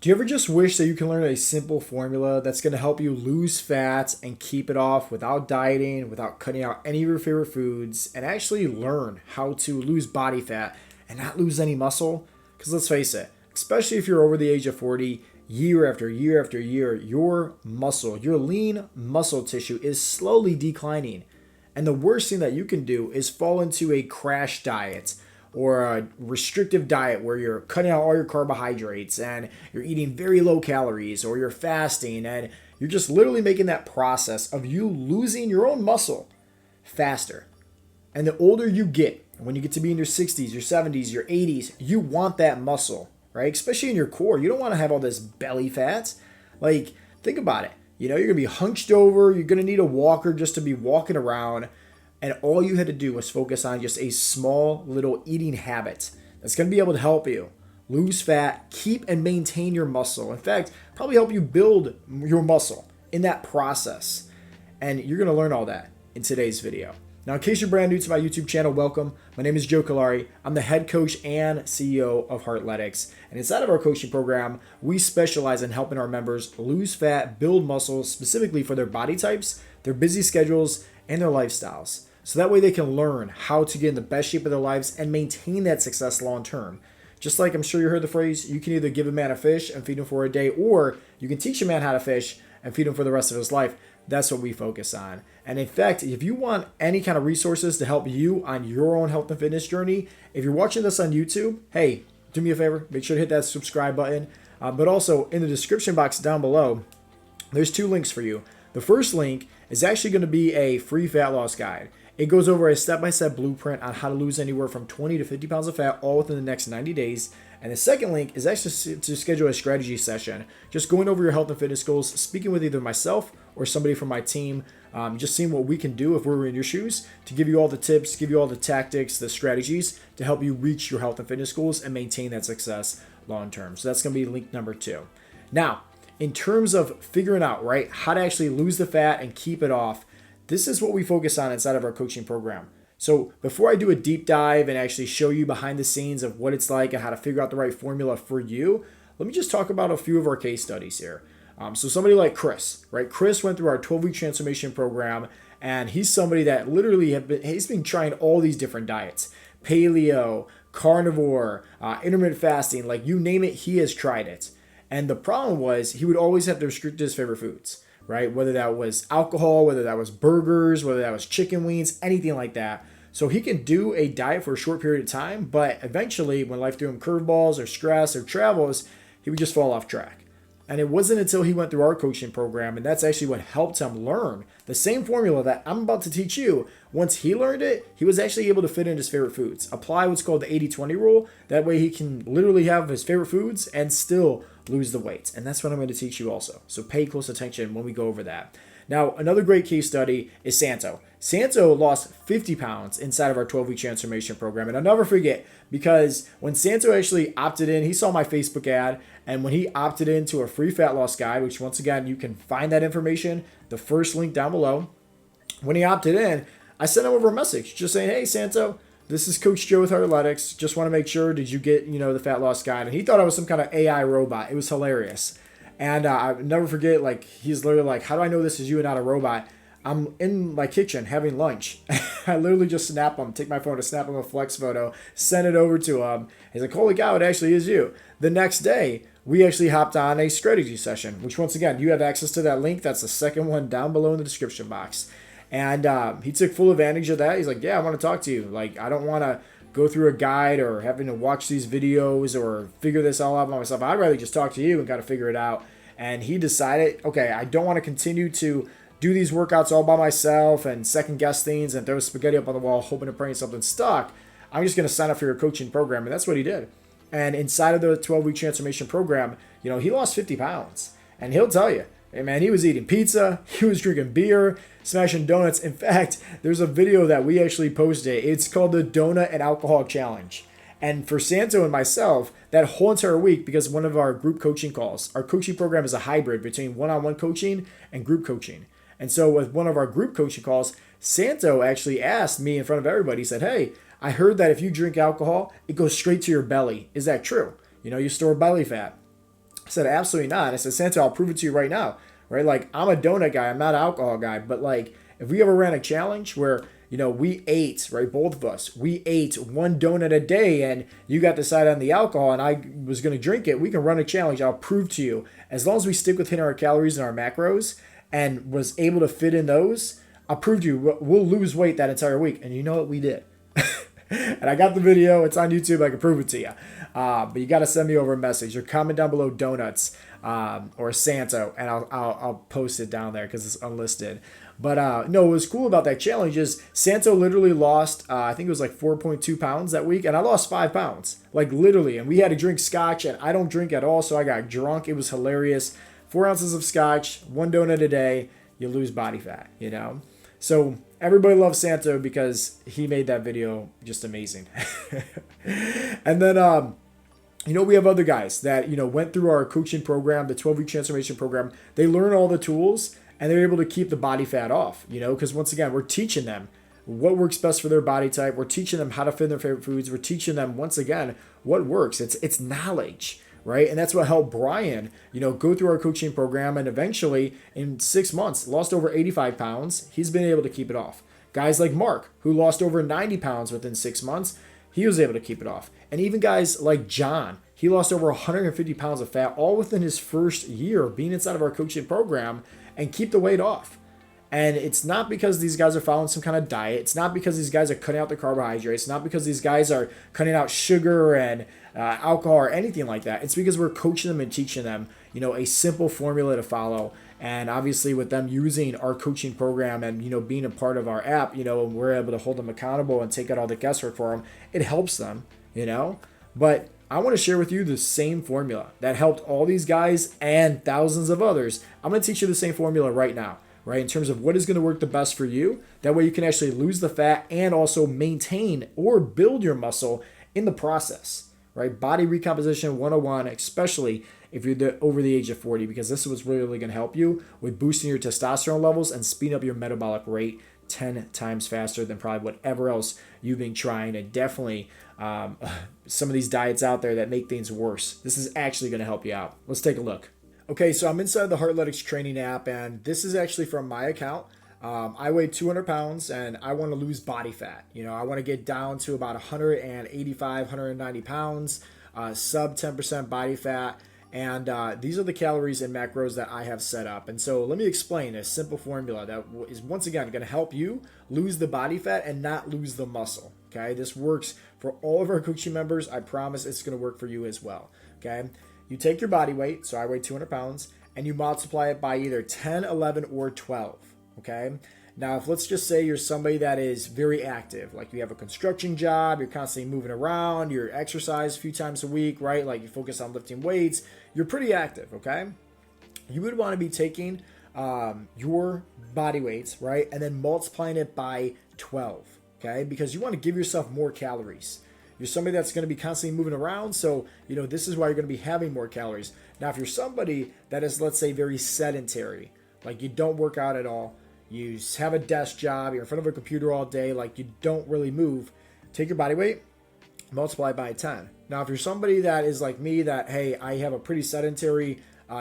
Do you ever just wish that you can learn a simple formula that's going to help you lose fat and keep it off without dieting, without cutting out any of your favorite foods, and actually learn how to lose body fat and not lose any muscle? Because let's face it, especially if you're over the age of 40, year after year after year, your muscle, your lean muscle tissue is slowly declining. And the worst thing that you can do is fall into a crash diet or a restrictive diet where you're cutting out all your carbohydrates and you're eating very low calories, or you're fasting and you're just literally making that process of you losing your own muscle faster. And the older you get, when you get to be in your 60s, your 70s, your 80s, you want that muscle, right? Especially in your core. You don't want to have all this belly fat. Like, think about it. You're going to be hunched over. You're going to need a walker just to be walking around. And all you had to do was focus on just a small little eating habit that's going to be able to help you lose fat, keep and maintain your muscle. In fact, probably help you build your muscle in that process. And you're going to learn all that in today's video. Now, in case you're brand new to my YouTube channel, welcome. My name is Joe Callari. I'm the head coach and CEO of Heartletics. And inside of our coaching program, we specialize in helping our members lose fat, build muscle, specifically for their body types, their busy schedules, and their lifestyles. So that way they can learn how to get in the best shape of their lives and maintain that success long term. Just like I'm sure you heard the phrase, you can either give a man a fish and feed him for a day, or you can teach a man how to fish and feed him for the rest of his life. That's what we focus on. And in fact, if you want any kind of resources to help you on your own health and fitness journey, if you're watching this on YouTube, hey, do me a favor, make sure to hit that subscribe button. But also in the description box down below, there's two links for you. The first link is actually going to be a free fat loss guide. It goes over a step-by-step blueprint on how to lose anywhere from 20 to 50 pounds of fat all within the next 90 days. And the second link is actually to schedule a strategy session, just going over your health and fitness goals, speaking with either myself or somebody from my team, just seeing what we can do if we were in your shoes to give you all the tips, give you all the tactics, the strategies to help you reach your health and fitness goals and maintain that success long term. So that's going to be link number 2. Now, in terms of figuring out, right, how to actually lose the fat and keep it off, this is what we focus on inside of our coaching program. So before I do a deep dive and actually show you behind the scenes of what it's like and how to figure out the right formula for you, let me just talk about a few of our case studies here. So somebody like Chris, right? Chris went through our 12-week transformation program, and he's somebody that literally he's been trying all these different diets, paleo, carnivore, intermittent fasting, like you name it, he has tried it. And the problem was he would always have to restrict his favorite foods, right? Whether that was alcohol, whether that was burgers, whether that was chicken wings, anything like that. So he can do a diet for a short period of time, but eventually when life threw him curveballs or stress or travels, he would just fall off track. And it wasn't until he went through our coaching program, and that's actually what helped him learn the same formula that I'm about to teach you. Once he learned it, he was actually able to fit in his favorite foods. Apply what's called the 80-20 rule. That way he can literally have his favorite foods and still lose the weight. And that's what I'm going to teach you also. So pay close attention when we go over that. Now, another great case study is Santo. Santo lost 50 pounds inside of our 12-week transformation program. And I'll never forget, because when Santo actually opted in, he saw my Facebook ad. And when he opted into a free fat loss guide, which once again, you can find that information, the first link down below. When he opted in, I sent him over a message just saying, hey, Santo, this is Coach Joe with Heartletics. Just want to make sure, did you get, the fat loss guide? And he thought I was some kind of AI robot. It was hilarious. And I'll never forget, like, he's literally like, how do I know this is you and not a robot? I'm in my kitchen having lunch. I literally just snap him, take my phone to snap him a flex photo, send it over to him. He's like, holy cow, it actually is you. The next day, we actually hopped on a strategy session, which once again, you have access to that link. That's the second one down below in the description box. And he took full advantage of that. He's like, yeah, I want to talk to you. Like, I don't want to go through a guide or having to watch these videos or figure this all out by myself. I'd rather just talk to you and kind of figure it out. And he decided, okay, I don't want to continue to do these workouts all by myself and second guess things and throw spaghetti up on the wall hoping and praying something stuck. I'm just going to sign up for your coaching program. And that's what he did. And inside of the 12-week transformation program, he lost 50 pounds. And he'll tell you, hey man, he was eating pizza, he was drinking beer, smashing donuts. In fact, there's a video that we actually posted. It's called the Donut and Alcohol Challenge. And for Santo and myself, that whole entire week, because one of our group coaching calls, our coaching program is a hybrid between one-on-one coaching and group coaching. And so with one of our group coaching calls, Santo actually asked me in front of everybody, he said, hey, I heard that if you drink alcohol, it goes straight to your belly. Is that true? You store belly fat. I said, absolutely not. And I said, Santo, I'll prove it to you right now, right? Like, I'm a donut guy. I'm not an alcohol guy. But, like, if we ever ran a challenge where, we ate, right, both of us, we ate one donut a day and you got to decide on the alcohol and I was going to drink it, we can run a challenge. I'll prove to you. As long as we stick with hitting our calories and our macros and was able to fit in those, I'll prove to you we'll lose weight that entire week. And you know what? We did. And I got the video. It's on YouTube. I can prove it to you. But you got to send me over a message or comment down below donuts or Santo, and I'll post it down there because it's unlisted. But no, what was cool about that challenge is Santo literally lost, I think it was like 4.2 pounds that week, and I lost 5 pounds, like literally. And we had to drink scotch, and I don't drink at all, so I got drunk. It was hilarious. 4 ounces of scotch, 1 donut a day, you lose body fat, So everybody loves Santo because he made that video just amazing. And then, we have other guys that, went through our coaching program, the 12-week transformation program. They learn all the tools and they're able to keep the body fat off, because once again, we're teaching them what works best for their body type. We're teaching them how to fit their favorite foods. We're teaching them, once again, what works. It's knowledge, right? And that's what helped Brian, go through our coaching program and eventually in 6 months lost over 85 pounds. He's been able to keep it off. Guys like Mark, who lost over 90 pounds within 6 months, he was able to keep it off. And even guys like John, he lost over 150 pounds of fat all within his first year of being inside of our coaching program and keep the weight off. And it's not because these guys are following some kind of diet. It's not because these guys are cutting out the carbohydrates. It's not because these guys are cutting out sugar and alcohol or anything like that. It's because we're coaching them and teaching them, a simple formula to follow. And obviously with them using our coaching program and, being a part of our app, and we're able to hold them accountable and take out all the guesswork for them, it helps them, But I want to share with you the same formula that helped all these guys and thousands of others. I'm going to teach you the same formula right now, right? In terms of what is going to work the best for you. That way you can actually lose the fat and also maintain or build your muscle in the process, right? Body recomposition 101, especially if you're over the age of 40, because this is what's really going to help you with boosting your testosterone levels and speeding up your metabolic rate 10 times faster than probably whatever else you've been trying. And definitely some of these diets out there that make things worse. This is actually going to help you out. Let's take a look. Okay, so I'm inside the Heartletics training app, and this is actually from my account. I weigh 200 pounds, and I want to lose body fat. I want to get down to about 185, 190 pounds, sub 10% body fat. And these are the calories and macros that I have set up. And so let me explain a simple formula that is, once again, going to help you lose the body fat and not lose the muscle. Okay, this works for all of our coaching members. I promise it's going to work for you as well. Okay, you take your body weight, so I weigh 200 pounds, and you multiply it by either 10, 11, or 12. Okay, now if let's just say you're somebody that is very active, like you have a construction job, you're constantly moving around, you exercise a few times a week, right? Like you focus on lifting weights, you're pretty active, okay? You would want to be taking your body weights, right? And then multiplying it by 12, okay? Because you want to give yourself more calories. You're somebody that's going to be constantly moving around, so, this is why you're going to be having more calories. Now, if you're somebody that is, let's say, very sedentary, like you don't work out at all, you have a desk job, you're in front of a computer all day, like you don't really move, take your body weight, multiply by 10. Now, if you're somebody that is like me, that, hey, I have a pretty sedentary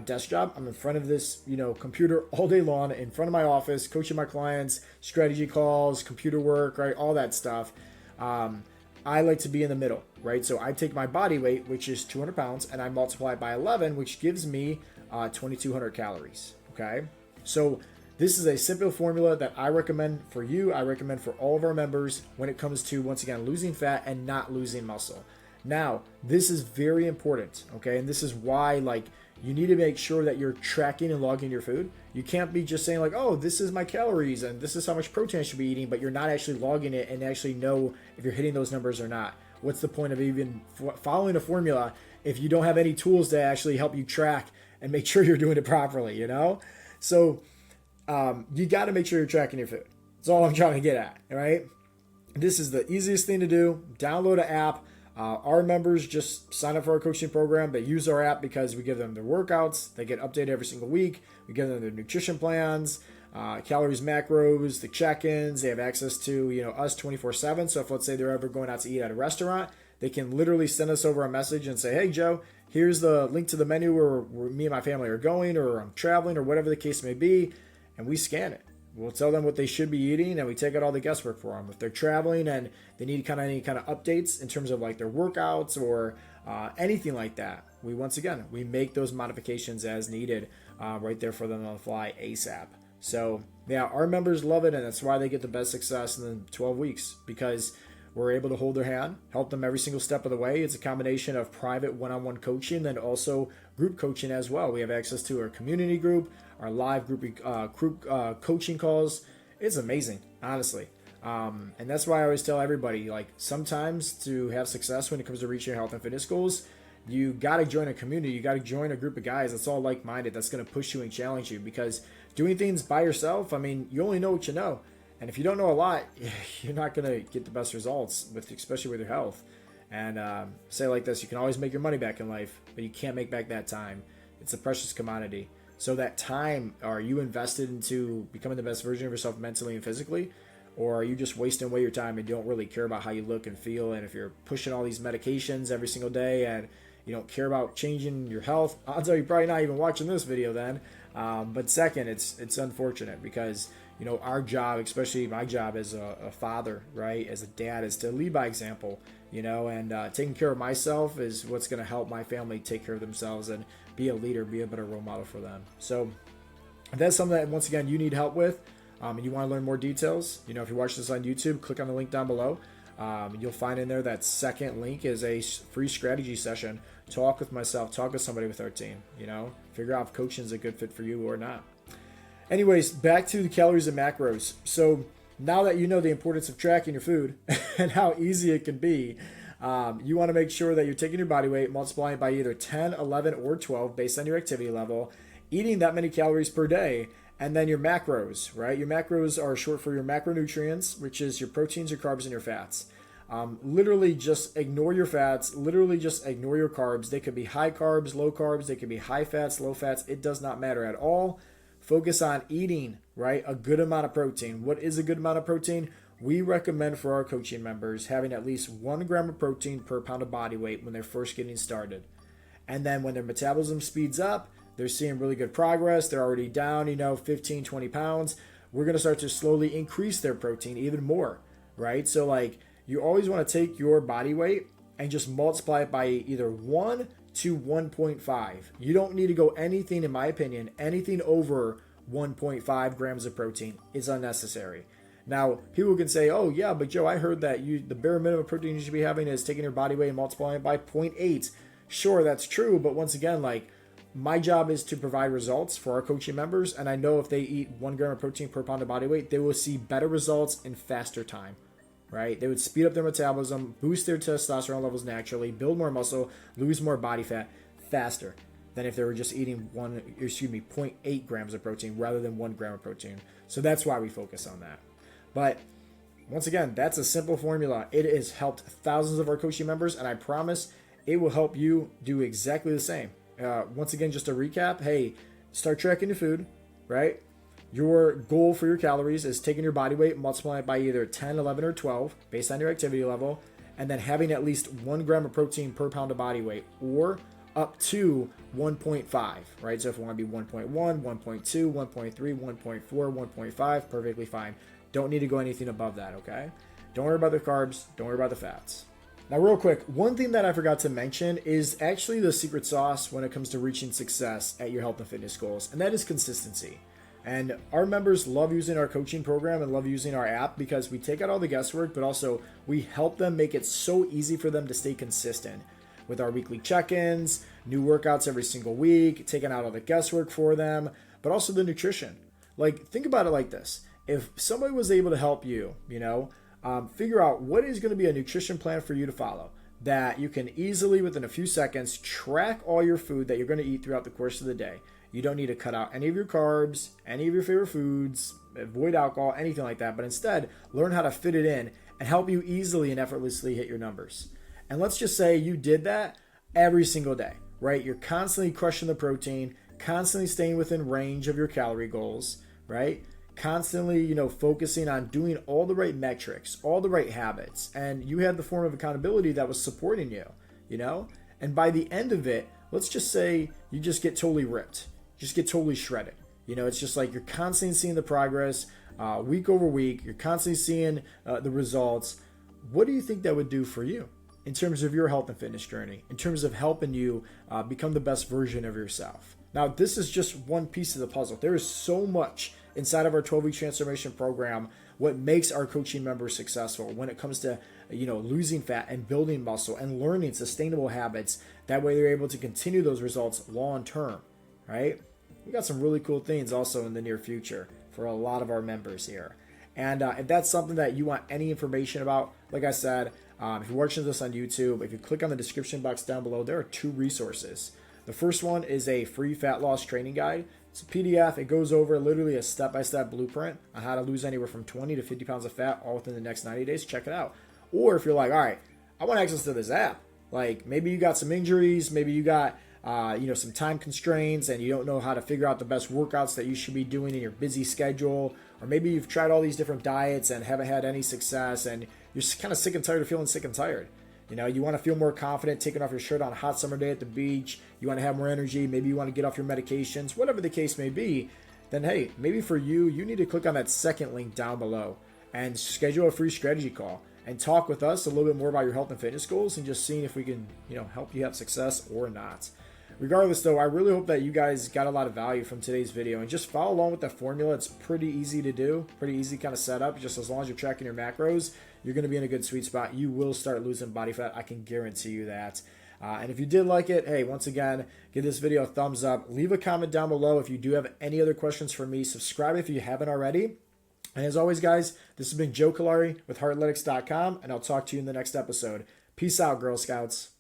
desk job, I'm in front of this, computer all day long, in front of my office, coaching my clients, strategy calls, computer work, right, all that stuff. I like to be in the middle, right? So I take my body weight, which is 200 pounds, and I multiply it by 11, which gives me 2,200 calories, okay? So this is a simple formula that I recommend for you. I recommend for all of our members when it comes to, once again, losing fat and not losing muscle. Now, this is very important, okay? And this is why, like, you need to make sure that you're tracking and logging your food. You can't be just saying like, oh, this is my calories and this is how much protein I should be eating, but you're not actually logging it and actually know if you're hitting those numbers or not. What's the point of even following a formula if you don't have any tools to actually help you track and make sure you're doing it properly, So you got to make sure you're tracking your food. That's all I'm trying to get at, all right? This is the easiest thing to do. Download an app. Our members just sign up for our coaching program. They use our app because we give them their workouts. They get updated every single week. We give them their nutrition plans, calories, macros, the check-ins. They have access to, us 24/7. So if let's say they're ever going out to eat at a restaurant, they can literally send us over a message and say, hey, Joe, Here's the link to the menu where me and my family are going, or I'm traveling, or whatever the case may be, and we scan it. We'll tell them what they should be eating, and we take out all the guesswork for them. If they're traveling and they need any kind of updates in terms of like their workouts or anything like that, we make those modifications as needed right there for them on the fly ASAP. So yeah, our members love it, and that's why they get the best success in the 12 weeks, because we're able to hold their hand, help them every single step of the way. It's a combination of private one-on-one coaching and also group coaching as well. We have access to our community group, our live group coaching calls. It's amazing, honestly. And that's why I always tell everybody, like, sometimes to have success when it comes to reaching your health and fitness goals, you got to join a community. You got to join a group of guys that's all like-minded, that's going to push you and challenge you, because doing things by yourself, I mean, you only know what you know. And if you don't know a lot, you're not going to get the best results, especially with your health. And say like this, you can always make your money back in life, but you can't make back that time. It's a precious commodity. So that time, are you invested into becoming the best version of yourself mentally and physically? Or are you just wasting away your time and don't really care about how you look and feel? And if you're pushing all these medications every single day and you don't care about changing your health, odds are you're probably not even watching this video then. But second, it's unfortunate, because our job, especially my job as a father, right, as a dad, is to lead by example, and taking care of myself is what's going to help my family take care of themselves and be a leader, be a better role model for them. So if that's something that, once again, you need help with, and you want to learn more details, if you watch this on YouTube, click on the link down below. You'll find in there that second link is a free strategy session. Talk with myself, talk with somebody with our team, figure out if coaching is a good fit for you or not. Anyways, back to the calories and macros. So now that you know the importance of tracking your food and how easy it can be, you want to make sure that you're taking your body weight, multiplying it by either 10, 11, or 12 based on your activity level, eating that many calories per day, and then your macros, right? Your macros are short for your macronutrients, which is your proteins, your carbs, and your fats. Literally just ignore your fats, literally just ignore your carbs. They could be high carbs, low carbs, they could be high fats, low fats. It does not matter at all. Focus on eating, right, a good amount of protein. What is a good amount of protein? We recommend for our coaching members having at least 1 gram of protein per pound of body weight when they're first getting started. And then when their metabolism speeds up, they're seeing really good progress, they're already down, 15, 20 pounds, we're going to start to slowly increase their protein even more, right? So like, you always want to take your body weight and just multiply it by either 1 to 1.5. You don't need to go anything, in my opinion, anything over 1.5 grams of protein is unnecessary. Now, people can say, oh yeah, but Joe, I heard that the bare minimum protein you should be having is taking your body weight and multiplying it by 0.8. Sure, that's true, but once again, like, my job is to provide results for our coaching members, and I know if they eat 1 gram of protein per pound of body weight, they will see better results in faster time, right? They would speed up their metabolism, boost their testosterone levels naturally, build more muscle, lose more body fat faster than if they were just eating 0.8 grams of protein rather than 1 gram of protein. So that's why we focus on that. But once again, that's a simple formula. It has helped thousands of our coaching members, and I promise it will help you do exactly the same. Once again, just to recap, hey, start tracking your food, right? Your goal for your calories is taking your body weight, multiplying it by either 10, 11, or 12 based on your activity level, and then having at least 1 gram of protein per pound of body weight, or up to 1.5, right? So if you want to be 1.1, 1.2, 1.3, 1.4, 1.5, perfectly fine. Don't need to go anything above that, okay? Don't worry about the carbs. Don't worry about the fats. Now, real quick, one thing that I forgot to mention is actually the secret sauce when it comes to reaching success at your health and fitness goals, and that is consistency. And our members love using our coaching program and love using our app because we take out all the guesswork, but also we help them make it so easy for them to stay consistent with our weekly check-ins, new workouts every single week, taking out all the guesswork for them, but also the nutrition. Like, think about it like this. If somebody was able to help you, figure out what is going to be a nutrition plan for you to follow that you can easily, within a few seconds, track all your food that you're going to eat throughout the course of the day. You don't need to cut out any of your carbs, any of your favorite foods, avoid alcohol, anything like that, but instead learn how to fit it in and help you easily and effortlessly hit your numbers. And let's just say you did that every single day, right? You're constantly crushing the protein, constantly staying within range of your calorie goals, right? Constantly, focusing on doing all the right metrics, all the right habits, and you had the form of accountability that was supporting you, and by the end of it, let's just say you just get totally ripped, just get totally shredded. It's just like you're constantly seeing the progress week over week. You're constantly seeing the results. What do you think that would do for you in terms of your health and fitness journey, in terms of helping you become the best version of yourself? Now, this is just one piece of the puzzle. There is so much inside of our 12-week transformation program, what makes our coaching members successful when it comes to losing fat and building muscle and learning sustainable habits. That way they're able to continue those results long term, right? We got some really cool things also in the near future for a lot of our members here. And if that's something that you want any information about, like I said, if you're watching this on YouTube, if you click on the description box down below, there are 2 resources. The first one is a free fat loss training guide. It's a PDF. It goes over literally a step-by-step blueprint on how to lose anywhere from 20 to 50 pounds of fat all within the next 90 days. Check it out. Or if you're like, all right, I want access to this app. Like maybe you got some injuries, maybe you got some time constraints and you don't know how to figure out the best workouts that you should be doing in your busy schedule. Or maybe you've tried all these different diets and haven't had any success and you're just kind of sick and tired of feeling sick and tired. You want to feel more confident taking off your shirt on a hot summer day at the beach. You want to have more energy. Maybe you want to get off your medications, whatever the case may be. Then, hey, maybe for you need to click on that second link down below and schedule a free strategy call and talk with us a little bit more about your health and fitness goals and just seeing if we can, help you have success or not. Regardless, though, I really hope that you guys got a lot of value from today's video and just follow along with the formula. It's pretty easy to do, pretty easy kind of setup. Just as long as you're tracking your macros, you're going to be in a good sweet spot. You will start losing body fat. I can guarantee you that. And if you did like it, hey, once again, give this video a thumbs up. Leave a comment down below if you do have any other questions for me. Subscribe if you haven't already. And as always, guys, this has been Joe Callari with Heartletics.com, and I'll talk to you in the next episode. Peace out, Girl Scouts.